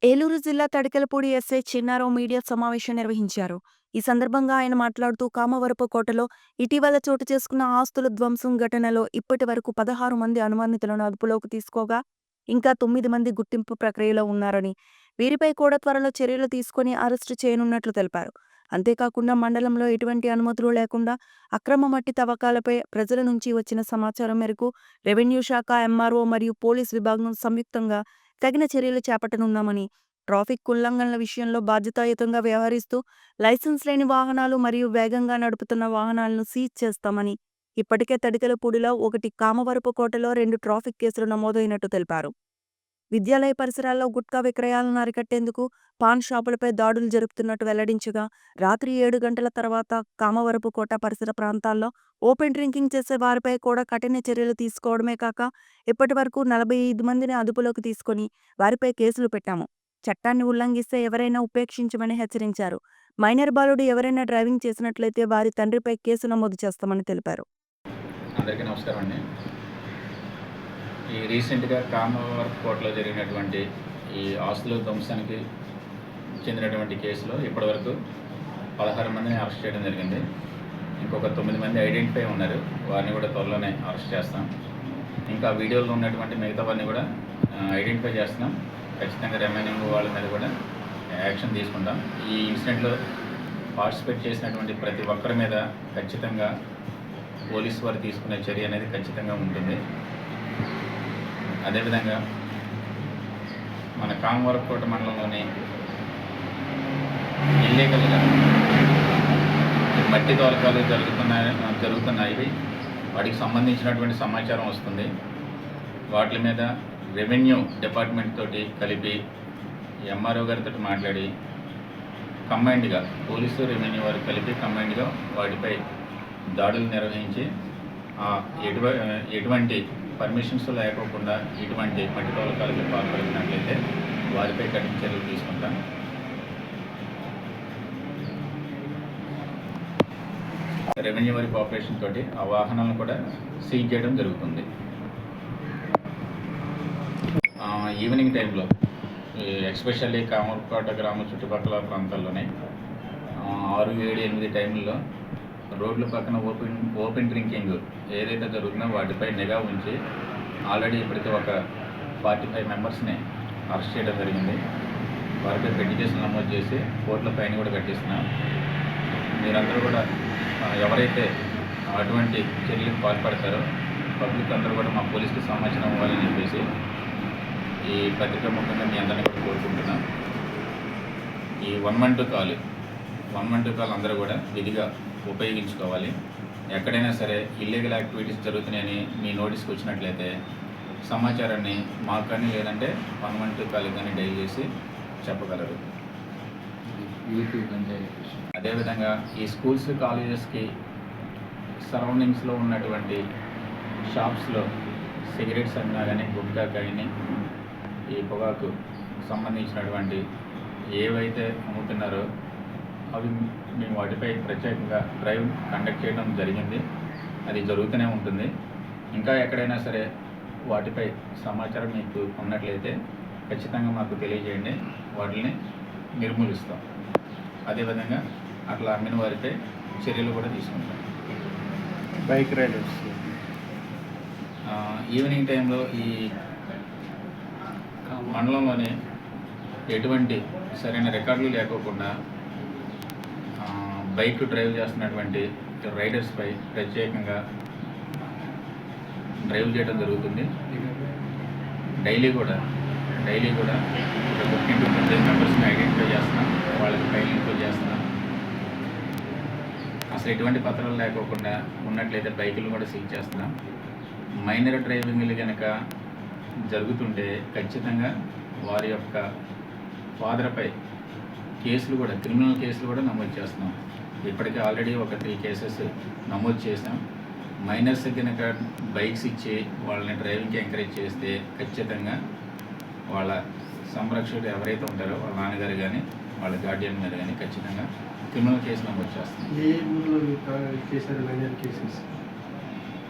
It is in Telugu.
ఏలూరు జిల్లా తడికెలపూడి ఎస్ఐ చిన్నారావు మీడియా సమావేశం నిర్వహించారు. ఈ సందర్భంగా ఆయన మాట్లాడుతూ కామవరపుకోటలో ఇటీవల చోటు చేసుకున్న ఆస్తుల ధ్వంసం ఘటనలో ఇప్పటి వరకు 16 మంది అనుమానితులను అదుపులోకి తీసుకోగా ఇంకా 9 మంది గుర్తింపు ప్రక్రియలో ఉన్నారని, వీరిపై కూడా త్వరలో చర్యలు తీసుకొని అరెస్టు చేయనున్నట్లు తెలిపారు. అంతేకాకుండా మండలంలో ఎటువంటి అనుమతులు లేకుండా అక్రమ మట్టి తవ్వకాలపై ప్రజల నుంచి వచ్చిన సమాచారం మేరకు రెవెన్యూ శాఖ, ఎంఆర్ఓ మరియు పోలీస్ విభాగం సంయుక్తంగా తగిన చర్యలు చేపట్టనున్నామని, ట్రాఫిక్ ఉల్లంఘనల విషయంలో బాధ్యతాయుతంగా వ్యవహరిస్తూ లైసెన్స్ లేని వాహనాలు మరియు వేగంగా నడుపుతున్న వాహనాలను సీజ్ చేస్తామని, ఇప్పటికే తడికెలపూడిలో 1, కామవరపుకోటలో 2 ట్రాఫిక్ కేసులు నమోదైనట్టు తెలిపారు. విద్యాలయ పరిసరాల్లో గుట్కా విక్రయాలను అరికట్టేందుకు పాన్ షాపులపై దాడులు జరుపుతున్నట్టు వెల్లడించగా, రాత్రి 7 గంటల తర్వాత కామవరపుకోట పరిసర ప్రాంతాల్లో ఓపెన్ డ్రింకింగ్ చేసే వారిపై కూడా కఠిన చర్యలు తీసుకోవడమే కాక, ఇప్పటివరకు 45 మందిని అదుపులోకి తీసుకొని వారిపై కేసులు పెట్టాము. చట్టాన్ని ఉల్లంఘిస్తే ఎవరైనా ఉపేక్షించమని హెచ్చరించారు. మైనర్ బాలుడు ఎవరైనా డ్రైవింగ్ చేసినట్లయితే వారి తండ్రిపై కేసు నమోదు చేస్తామని తెలిపారు. అందరికీ నమస్కారం అండి. ఈ రీసెంట్గా కామవరపుకోటలో జరిగినటువంటి ఈ ఆస్తుల ధ్వంసానికి చెందినటువంటి కేసులో ఇప్పటివరకు 16 మందిని అరెస్ట్ చేయడం జరిగింది. ఇంకొక 9 మంది ఐడెంటిఫై ఉన్నారు. వారిని కూడా త్వరలోనే అరెస్ట్ చేస్తాం. ఇంకా వీడియోలో ఉన్నటువంటి మిగతా వారిని కూడా ఐడెంటిఫై చేస్తున్నాం. ఖచ్చితంగా రిమైనింగ్ వాళ్ళ మీద కూడా యాక్షన్ తీసుకుంటాం. ఈ ఇన్సిడెంట్లో పార్టిసిపేట్ చేసినటువంటి ప్రతి ఒక్కరి మీద ఖచ్చితంగా పోలీసు వారు తీసుకునే చర్య అనేది ఖచ్చితంగా ఉంటుంది. అదేవిధంగా మన కామవరపుకోట మండలంలోని ఇల్లీగల్గా మట్టి తోలకాలు జరుగుతున్నాయి. వాటికి సంబంధించినటువంటి సమాచారం వస్తుంది. వాటి మీద రెవెన్యూ డిపార్ట్మెంట్ తోటి కలిపి ఎంఆర్ఓ గారితో మాట్లాడి కంబైన్డ్గా పోలీసు రెవెన్యూ వారు కలిపి కంబైన్డ్గా వాటిపై దాడులు నిర్వహించి ఎటువంటి పర్మిషన్స్ లేకోకుండా ఇటువంటి మట్టి తోలకాలకి పాల్పడినట్లయితే వారిపై కఠిన చర్యలు తీసుకుంటాం. రెవెన్యూ వారి కోఆపరేషన్ తోటి ఆ వాహనాలను కూడా సీజ్ చేయడం జరుగుతుంది. ఈవినింగ్ టైంలో ఎస్పెషల్లీ కామవరపుకోట గ్రామ చుట్టుపక్కల ప్రాంతాల్లోనే 6, 7, 8 టైంలో రోడ్ల పక్కన ఓపెన్ డ్రింకింగ్ ఏదైతే జరుగుతుందో వాటిపై నిఘా ఉంచి ఆల్రెడీ ఇప్పటికే ఒక 45 మెంబర్స్ని అరెస్ట్ చేయడం జరిగింది. వారిపై పెట్టి కేసులు నమోదు చేసి కోర్టుల ఫైన్ కూడా కట్టిస్తున్నాం. మీరందరూ కూడా ఎవరైతే అటువంటి చర్యలకు పాల్పడతారో పబ్లిక్ అందరూ కూడా మా పోలీసుకి సమాచారం ఇవ్వాలని చెప్పేసి ఈ పత్రికా ముఖ్యంగా మీ అందరినీ కూడా కోరుకుంటున్నాం. ఈ 112 కాల్ అందరూ కూడా విధిగా ఉపయోగించుకోవాలి. ఎక్కడైనా సరే ఇల్లీగల్ యాక్టివిటీస్ జరుగుతున్నాయని మీ నోటీస్కి వచ్చినట్లయితే సమాచారాన్ని మాకు కానీ లేదంటే 112 కాల్ కానీ డైల్ చేసి చెప్పగలరు. అదేవిధంగా ఈ స్కూల్స్, కాలేజెస్కి సరౌండింగ్స్లో ఉన్నటువంటి షాప్స్లో సిగరెట్స్ అన్నా కానీ, గుట్కా కానీ, ఈ పొగాకు సంబంధించినటువంటి ఏవైతే అమ్ముతున్నారో అవి మేము వాటిపై ప్రత్యేకంగా డ్రైవ్ కండక్ట్ చేయడం జరిగింది. అది జరుగుతూనే ఉంటుంది. ఇంకా ఎక్కడైనా సరే వాటిపై సమాచారం మీకు ఉన్నట్లయితే ఖచ్చితంగా మాకు తెలియజేయండి. వాటిని నిర్మూలిస్తాం. అదేవిధంగా అట్లా అమ్మిన వారిపై చర్యలు కూడా తీసుకుంటాం. బైక్ రైడర్స్ ఈవినింగ్ టైంలో ఈ మండలంలోనే ఎటువంటి సరైన రికార్డులు లేకోకుండా బైక్ డ్రైవ్ చేస్తున్నటువంటి రైడర్స్పై ప్రత్యేకంగా డ్రైవ్ చేయడం జరుగుతుంది. డైలీ కూడా ఒక 15 to 20 మెంబర్స్ని ఐడెంటిఫై చేస్తున్నాం. వాళ్ళకి ఫైల్ ఇంపోజ్ చేస్తున్నాం. అసలు ఎటువంటి పత్రాలు లేకోకుండా ఉన్నట్లయితే బైకులు కూడా సీజ్ చేస్తున్నాం. మైనర్ డ్రైవింగ్లు కనుక జరుగుతుంటే ఖచ్చితంగా వారి యొక్క ఫాదర్పై క్రిమినల్ కేసులు కూడా నమోదు చేస్తున్నాం. ఇప్పటికే ఆల్రెడీ ఒక 3 కేసెస్ నమోదు చేసాం. మైనర్స్ కనుక బైక్స్ ఇచ్చి వాళ్ళని డ్రైవింగ్కి ఎంకరేజ్ చేస్తే ఖచ్చితంగా వాళ్ళ సంరక్షకుడు ఎవరైతే ఉంటారో వాళ్ళ నాన్నగారు కానీ వాళ్ళ గార్డియన్ మీద కానీ ఖచ్చితంగా క్రిమినల్ కేసు నమోదు చేస్తున్నాం. ఏ ఊళ్ళో చేశారు మైనర్ కేసెస్?